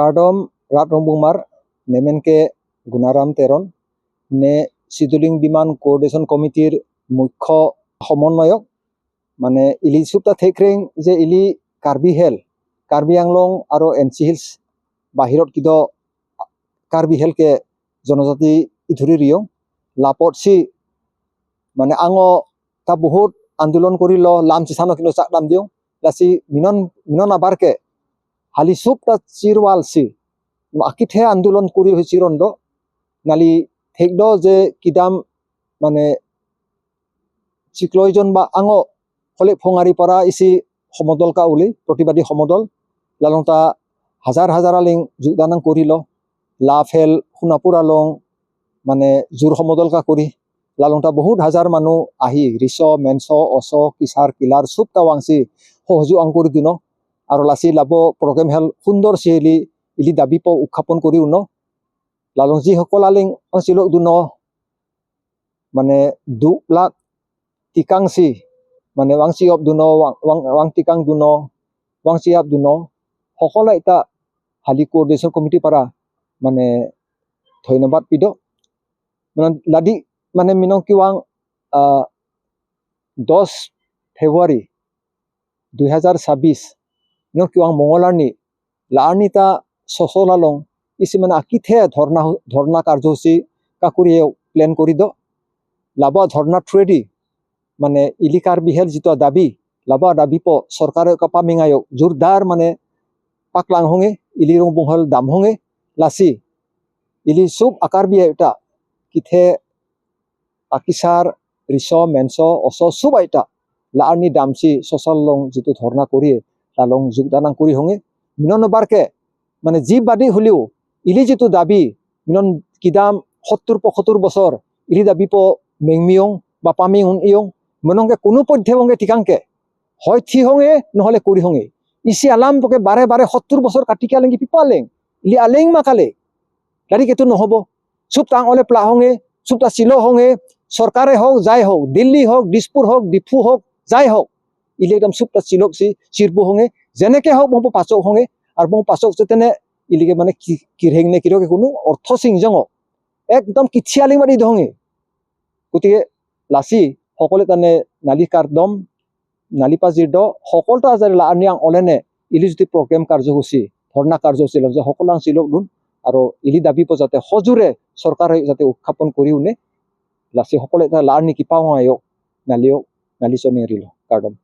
Kardom Ratrongbungmar Nemenke Gunaram Teron নে সিডুলিং বিমান coordination কমিটির মুখ্য সমন্বয়ক মানে ইলি সুপ্তা থেক্রেং যে ইলি কার্বি হেল কার্বি আংলং আর এনসি হিলস বাহিরত কিদ কার্বি হেলকে জনজাতি ইধুরি রিয়ং লাপট সি মানে আঙ তা বহুত আন্দোলন করিল লাম চিসানো কিন্তু চাক দাম দিও লাসি মিনন আবারকে হালি সুপ্তা চিরওয়াল সি আকিথে আন্দোলন করি হয়েছি রন্ড নালি থেকদ যে কিদাম মানে চিক্লয়জন বা আঙ হলে ফঙারি পৰা ইসি সমদল কা উলি প্রতিবাদী সমদল লালংতা হাজার হাজার আলিং যোগদান করিল লাফেল সোনাপুর আলং মানে জোর সমদল কা করি লালংতা বহুত হাজার মানুহ আহি রিস মেনস অস কিসার কিলার সব তাওয়াংসি সহযোগ আং কৰি দিন আৰু লাসি লাভ প্ৰগ্ৰেম হেল সুন্দৰ সিলি ইলি দাবী প উত্থাপন কৰি উন লালং যিসকল আলিং চিলক দুন মানে 2 লাখ টিকাংসি মানে ওয়াংসি অব দুন ওয়াং টিকাং দুন ওয়াংসি আপ দুন সকলে এটা হালি কোঅর্ডিনেশন কমিটি পারা মানে ধন্যবাদ পিদ মানে লাদি মানে মিনং কিওয়াং 10 ফেব্রুয়ারি 2026 মিনং কিওয়াং মঙ্গলারনি লারনি তা সসলালং ইসি মানে আকিথে ধর্না কার্যসূচী কাকুরি প্ল্যান করি দ লাবা ধর্না থ্রেডি মানে ইলি কার্বি হেল যিটো দাবি লাবা দাবি প সরকারে কাপামিঙায় জোরদার মানে পাকলাং হঙে ইলি রং বংহল দাম হঙে লাসি ইলি সুব আকার বিয়ে এটা কিথে আকিসার রিস মেনস অস সুব আইটা লারনি দামসি সসাল লং যিটো ধর্না করিয়ে লালং যোগদান করি হঙে মিনন বারকে মানে জীব বাদী হলেও ইলি যিটো দাবি মিনন কিদাম 70-75 বছর ইলি দাবি প মেংমিয়ং বা পামিং ইয়ং মনংকে কোনো পধ্যে ঠিকাংকে হয় থি হঙে নহলে করি হঙে ইসি আলাম পকে বারে বারে 70 বছর কাটিকে আলেঙ্গি পিপালেং ইলি আলেং মাকালে গাড়ি কেতু নহব সুপ তাং অলে প্লা হঙে সুপটা চিলো হঙে সরকারে হোক যাই হোক দিল্লি হোক দিসপুর হোক ডিফু হোক যাই হোক ইলি একদম সুপটা চিলক সি চিরবু হঙে যেনেকে হোক বং পাচক হঙে আর বং পাচক তেনে ইলিকে মানে কিরহেং নে কিরকে কোনো অর্থ সিংজং একদম কিছিয়ালিং বাদি দহঙে গতিকে লাসি সকলে তানে নালি কার্ডম নালি পাজির দ সকলটা আজারে লানি আং অলেনে ইলি যদি প্রগ্রাম কার্যসূচী ধর্ণা কার্যসূচী যে সকল আং চিলক দুন আর ইলি দাবি প যাতে সজুরে সরকারে যাতে উত্থাপন করি উনে লাসি সকলে লানি কিপাও আয়ক নালিও নালি চনি কার্ডম